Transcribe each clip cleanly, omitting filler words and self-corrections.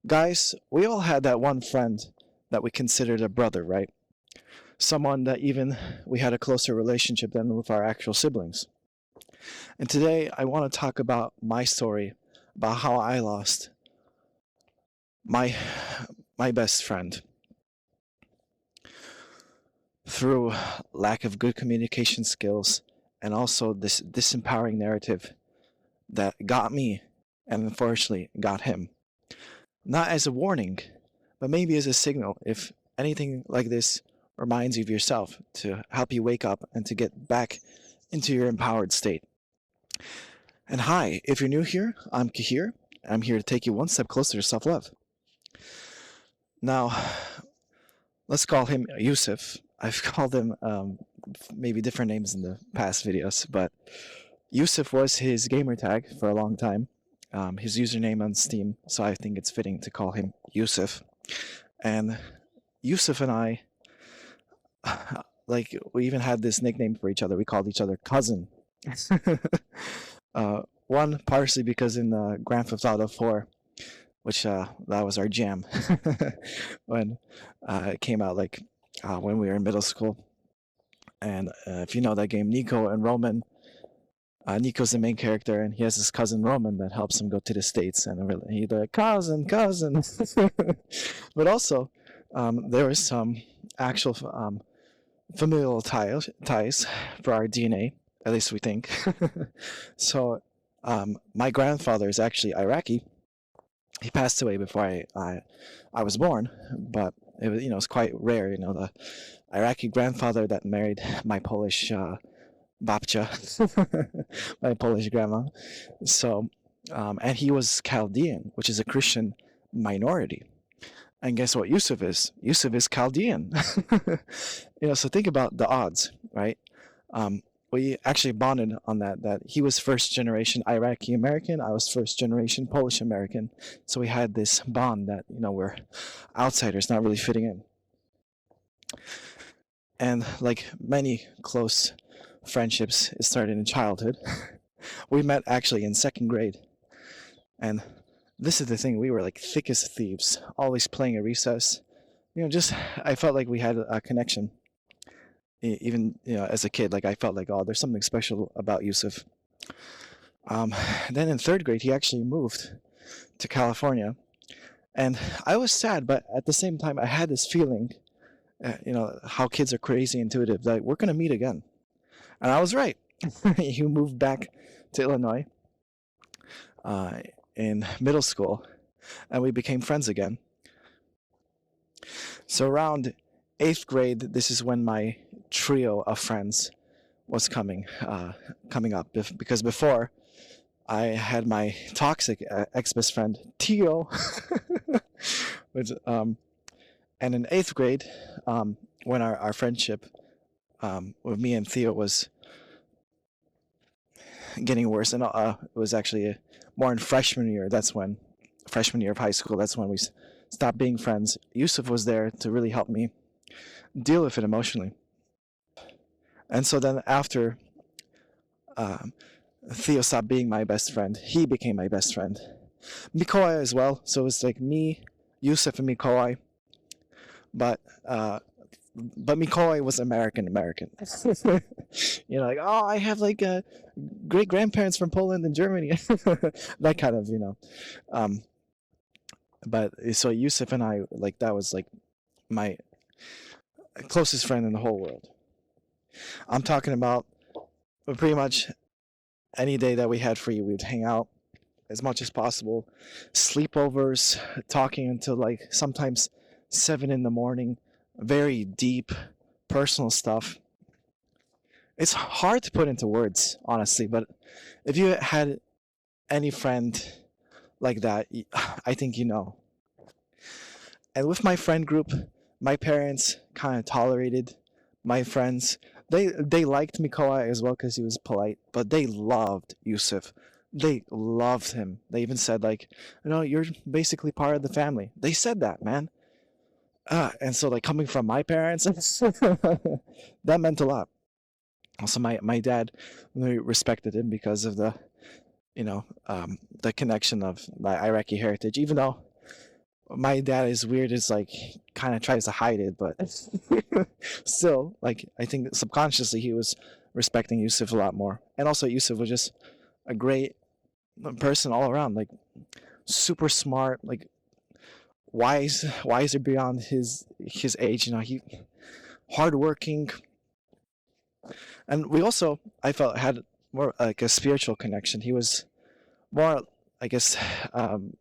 Guys, we all had that one friend that we considered a brother, right? Someone that even we had a closer relationship than with our actual siblings. And today I want to talk about my story, about how I lost my my best friend through lack of good communication skills and also this disempowering narrative that got me and unfortunately got him. Not as a warning, but maybe as a signal if anything like this reminds you of yourself to help you wake up and to get back into your empowered state. And hi, if you're new here, I'm Cahir. I'm here to take you one step closer to self love. Now, let's call him Yusef. I've called him maybe different names in the past videos, but Yusef was his gamer tag for a long time, his username on Steam, so I think it's fitting to call him Yusef. And Yusef and I, like, we even had this nickname for each other. We called each other cousin. One, partially because in Grand Theft Auto 4, which that was our jam when it came out, like when we were in middle school. And if you know that game, Nico and Roman, Nico's the main character, and he has his cousin Roman that helps him go to the States. And he's like, cousin. But also, there was some actual familial ties for our DNA, at least we think. So, my grandfather is actually Iraqi. He passed away before I was born, but it was, it's quite rare, the Iraqi grandfather that married my Polish babcia, my Polish grandma. So, and he was Chaldean, which is a Christian minority. And guess what Yusuf is? Yusuf is Chaldean. So think about the odds, right? We actually bonded on that he was first generation Iraqi American, I was first generation Polish American. So we had this bond that, we're outsiders not really fitting in. And like many close friendships, it started in childhood. We met actually in second grade. And this is the thing, we were like thick as thieves, always playing at recess. I felt like we had a connection. Even as a kid, like I felt like, oh, there's something special about Yusuf. Then in third grade, he actually moved to California, and I was sad, but at the same time, I had this feeling, how kids are crazy intuitive, that we're gonna meet again, and I was right. He moved back to Illinois in middle school, and we became friends again. So around 8th grade, this is when my trio of friends was coming up, because before I had my toxic ex-best friend Tio, which, and in 8th grade, when our friendship with me and Theo was getting worse, and it was actually more in freshman year. Freshman year of high school, that's when we stopped being friends. Yusuf was there to really help me deal with it emotionally. And so then after Theo stopped being my best friend, he became my best friend. Mikołaj as well. So it's like me, Yusuf, and Mikołaj. But Mikołaj was American. Like, oh, I have like great grandparents from Poland and Germany. That kind of, but so Yusuf and I, like, that was like my closest friend in the whole world. I'm talking about pretty much any day that we had free, we would hang out as much as possible. Sleepovers, talking until like sometimes 7 in the morning. Very deep, personal stuff. It's hard to put into words, honestly, but if you had any friend like that, I think you know. And with my friend group, my parents kind of tolerated my friends. They liked Mikołaj as well because he was polite, but they loved Yusuf. They loved him. They even said, like, you're basically part of the family. They said that, man. And so, like, coming from my parents, that meant a lot. Also, my dad really respected him because of the connection of my Iraqi heritage, even though My dad is weird. It's like kind of tries to hide it, but still, like I think subconsciously he was respecting Yusuf a lot more. And also Yusuf was just a great person all around, like super smart, like wiser beyond his age. You know, he hardworking, and we also I felt had more like a spiritual connection. He was more, I guess, um,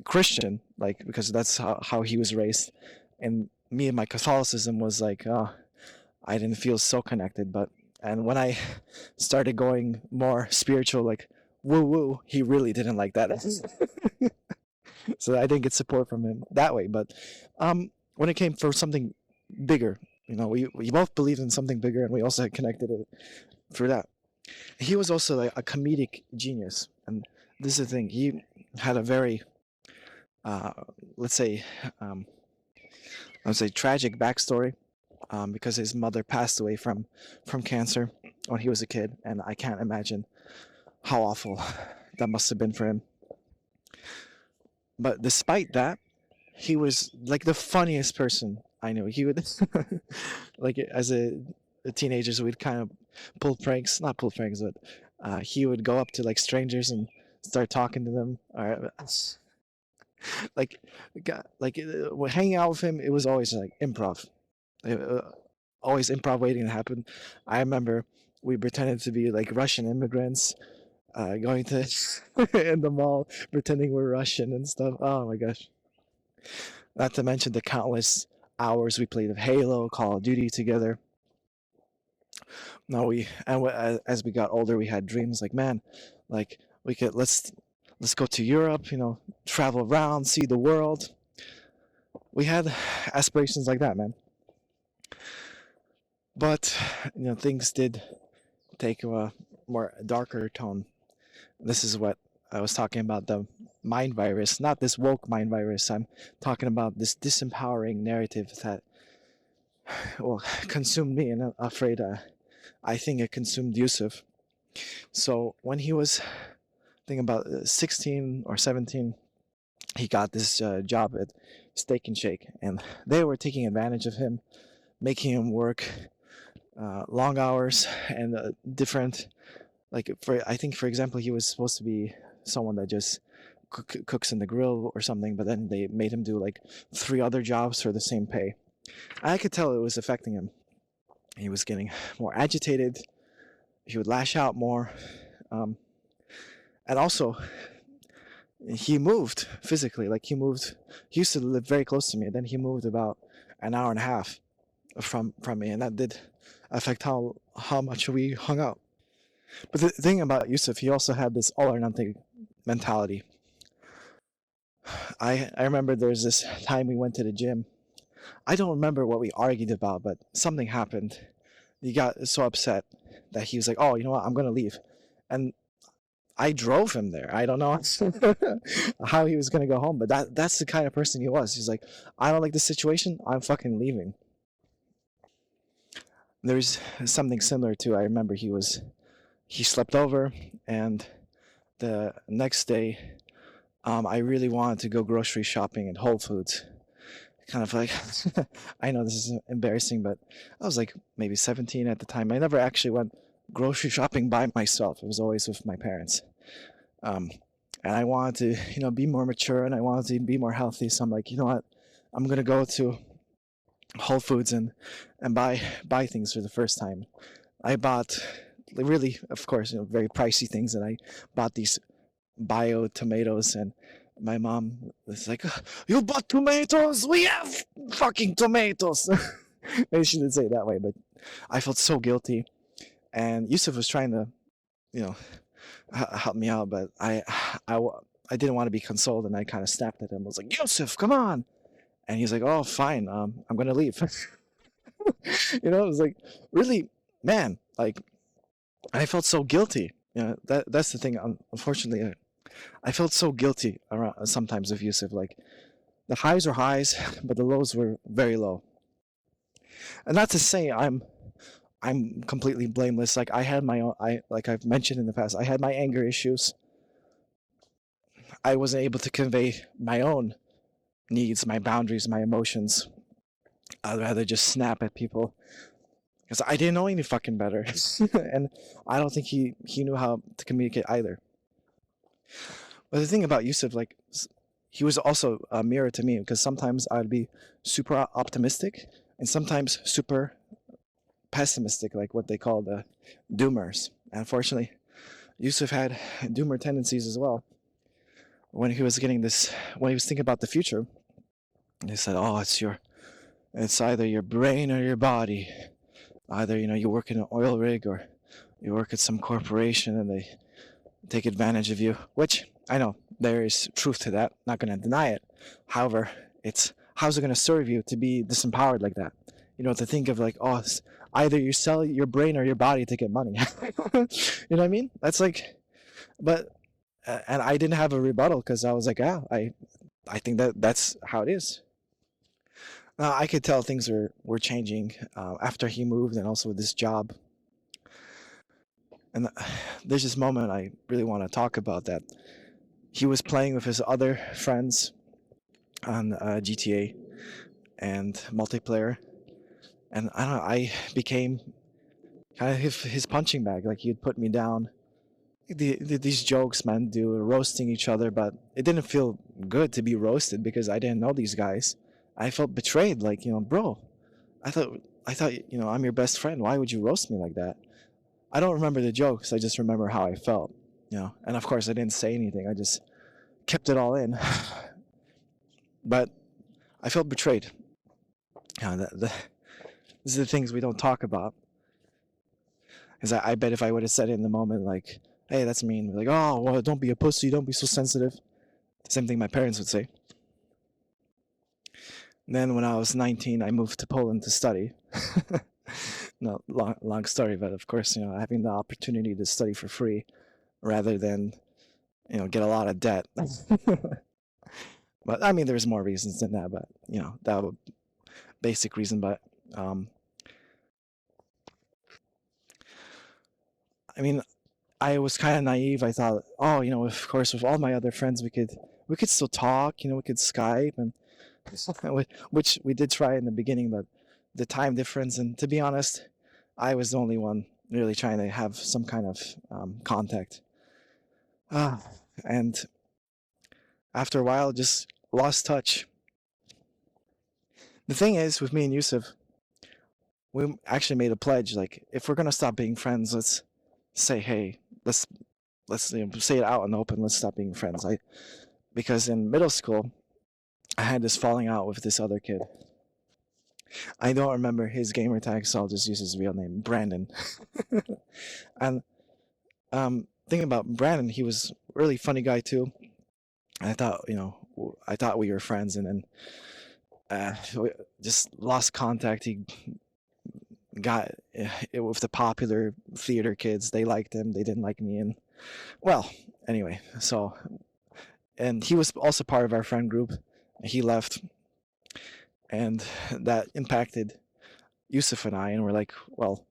Christian, like because that's how he was raised, and me and my Catholicism was like, I didn't feel so connected. But and when I started going more spiritual, like woo woo, he really didn't like that. So I didn't get support from him that way. But when it came for something bigger, you know, we both believed in something bigger, and we also had connected it through that. He was also like a comedic genius, and this is the thing. He had a very, uh, let's say, um, I would say tragic backstory, because his mother passed away from cancer when he was a kid, and I can't imagine how awful that must have been for him. But despite that, he was like the funniest person I knew. He would, like as a teenagers, we'd kind of pull pranks, not pull pranks, but he would go up to like strangers and start talking to them. Or like, hanging out with him, it was always like improv. Always improv waiting to happen. I remember we pretended to be like Russian immigrants, going to in the mall, pretending we're Russian and stuff. Oh my gosh! Not to mention the countless hours we played of Halo, Call of Duty together. No, as we got older, we had dreams like, man, like we could let's go to Europe, you know, travel around, see the world. We had aspirations like that, man. But you know, things did take a more darker tone. This is what I was talking about, the mind virus, not this woke mind virus. I'm talking about this disempowering narrative that, well, consumed me, and I'm afraid I think it consumed Yusuf. So when he was, I think about 16 or 17, he got this job at Steak and Shake, and they were taking advantage of him, making him work long hours and different. Like for I think, for example, he was supposed to be someone that just cooks in the grill or something, but then they made him do like 3 other jobs for the same pay. I could tell it was affecting him. He was getting more agitated. He would lash out more, um, and also he moved physically. Like he used to live very close to me, and then he moved about an hour and a half from me, and that did affect how much we hung out. But the thing about Yusuf, he also had this all or nothing mentality. I remember there's this time we went to the gym. I don't remember what we argued about, but something happened. He got so upset that he was like, "Oh, you know what? I'm gonna leave," and I drove him there. I don't know how he was gonna go home, but that's the kind of person he was. He's like, "I don't like this situation. I'm fucking leaving." There's something similar to, I remember he slept over, and the next day, I really wanted to go grocery shopping at Whole Foods. Kind of like, I know this is embarrassing, but I was like maybe 17 at the time. I never actually went grocery shopping by myself. It was always with my parents. Um, and I wanted to, be more mature, and I wanted to be more healthy. So I'm like, you know what? I'm gonna go to Whole Foods and buy things for the first time. I bought really, of course, very pricey things, and I bought these bio tomatoes, and my mom was like, "You bought tomatoes? We have fucking tomatoes." Maybe she didn't say it that way, but I felt so guilty. And Yusuf was trying to, you know, help me out, but I, I didn't want to be consoled, and I kind of snapped at him. I was like, "Yusuf, come on!" And he's like, "Oh, fine. I'm gonna leave." It was like, really, man. Like, I felt so guilty. That's the thing. Unfortunately, I felt so guilty around sometimes of Yusuf. Like the highs were highs, but the lows were very low. And not to say I'm completely blameless. Like I had my own. Like I've mentioned in the past, I had my anger issues. I wasn't able to convey my own needs, my boundaries, my emotions. I'd rather just snap at people because I didn't know any fucking better, and I don't think he knew how to communicate either. But the thing about Yusuf, like, he was also a mirror to me because sometimes I'd be super optimistic and sometimes super pessimistic, like what they call the doomers. And unfortunately, Yusuf had doomer tendencies as well. When he was thinking about the future, he said, "Oh, it's either your brain or your body. Either you work in an oil rig or you work at some corporation and they take advantage of you." Which I know there is truth to that. Not going to deny it. However, it's how's it going to serve you to be disempowered like that? To think of like, oh, either you sell your brain or your body to get money. You know what I mean? That's like, but and I didn't have a rebuttal because I was like, I think that's how it is. I could tell things were changing after he moved and also with this job. And there's this moment I really want to talk about that. He was playing with his other friends on GTA and multiplayer. And I don't know, I became kind of his punching bag. Like he'd put me down. These jokes, man, roasting each other, but it didn't feel good to be roasted because I didn't know these guys. I felt betrayed. Like, bro, I thought, I'm your best friend. Why would you roast me like that? I don't remember the jokes. I just remember how I felt, And of course, I didn't say anything. I just kept it all in. But I felt betrayed. These are the things we don't talk about. Because I bet if I would have said it in the moment, like, hey, that's mean. Like, oh, well, don't be a pussy. Don't be so sensitive. The same thing my parents would say. And then when I was 19, I moved to Poland to study. No, long story, but of course, having the opportunity to study for free rather than, get a lot of debt. But I mean, there's more reasons than that, but, that was a basic reason. But, I mean, I was kind of naive. I thought, oh, of course, with all my other friends, we could still talk, we could Skype, and which we did try in the beginning, but the time difference, and to be honest, I was the only one really trying to have some kind of contact. And after a while, just lost touch. The thing is, with me and Yusuf, we actually made a pledge. Like, if we're gonna stop being friends, let's say, hey, let's say it out in the open. Let's stop being friends. Because in middle school, I had this falling out with this other kid. I don't remember his gamer tag, so I'll just use his real name, Brandon. And thinking about Brandon, he was a really funny guy too. I thought, I thought we were friends, and then we just lost contact. He got it with the popular theater kids. They liked him. They didn't like me. And well, anyway, and he was also part of our friend group. He left, and that impacted Yusuf and I. And we're like, well,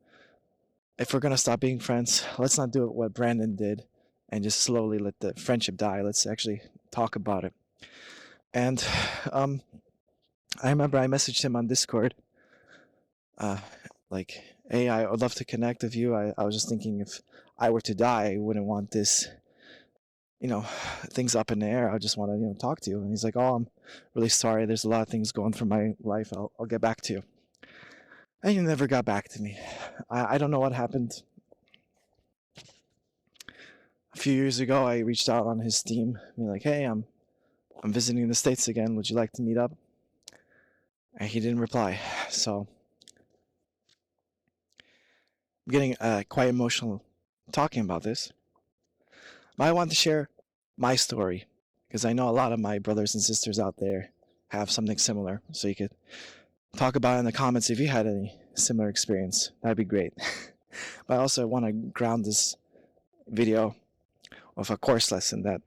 if we're gonna stop being friends, let's not do what Brandon did, and just slowly let the friendship die. Let's actually talk about it. And I remember I messaged him on Discord. Like, hey, I would love to connect with you. I was just thinking if I were to die, I wouldn't want this, things up in the air. I just want to, talk to you. And he's like, oh, I'm really sorry. There's a lot of things going through my life. I'll get back to you. And he never got back to me. I don't know what happened. A few years ago, I reached out on his Steam, being like, hey, I'm visiting the States again. Would you like to meet up? And he didn't reply. So I'm getting quite emotional talking about this. But I want to share my story because I know a lot of my brothers and sisters out there have something similar. So you could talk about it in the comments if you had any similar experience. That'd be great. But I also want to ground this video with a course lesson that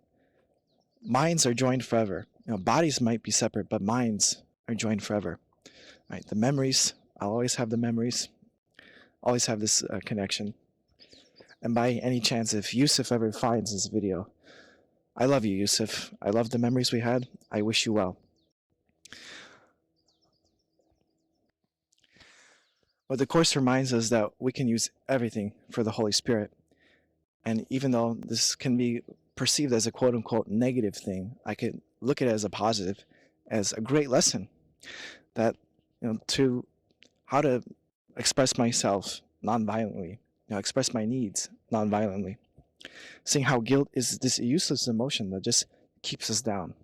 minds are joined forever. Bodies might be separate, but minds are joined forever. Right? The memories, I'll always have the memories. Always have this connection. And by any chance, if Yusef ever finds this video, I love you, Yusef. I love the memories we had. I wish you well. But the Course reminds us that we can use everything for the Holy Spirit. And even though this can be perceived as a quote unquote negative thing, I could look at it as a positive, as a great lesson that, to how to express myself nonviolently, express my needs nonviolently. Seeing how guilt is this useless emotion that just keeps us down,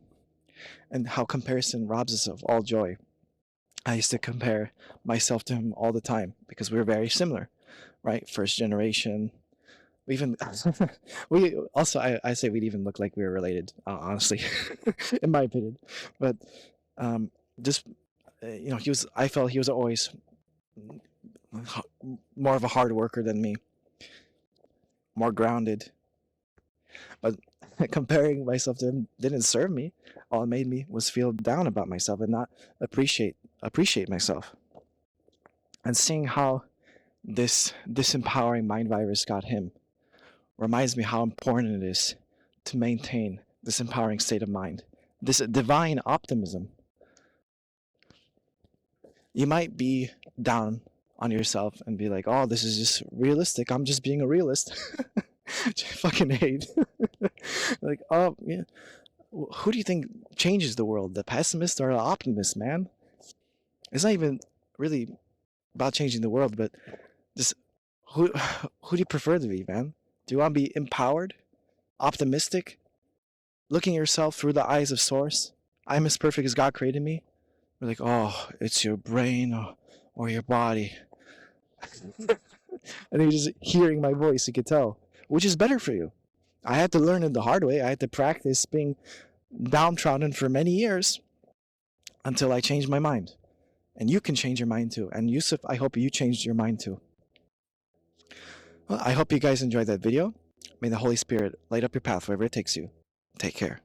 and how comparison robs us of all joy. I used to compare myself to him all the time because we were very similar, right? First generation. We even we also I say we'd even look like we were related, honestly, in my opinion. But um, just he was. I felt he was always more of a hard worker than me, more grounded. But comparing myself to him didn't serve me. All it made me was feel down about myself and not appreciate myself. And seeing how this disempowering mind virus got him reminds me how important it is to maintain this empowering state of mind, this divine optimism. You might be down on yourself and be like, "Oh, this is just realistic. I'm just being a realist." Which I fucking hate. Like, oh yeah, who do you think changes the world, the pessimist or the optimist, man? It's not even really about changing the world, but just who do you prefer to be, man? Do you want to be empowered, optimistic, looking at yourself through the eyes of Source? I'm as perfect as God created me. We're like, oh, it's your brain or your body. And you're just hearing my voice, you could tell. Which is better for you? I had to learn it the hard way. I had to practice being downtrodden for many years until I changed my mind. And you can change your mind too. And Yusef, I hope you changed your mind too. Well, I hope you guys enjoyed that video. May the Holy Spirit light up your path wherever it takes you. Take care.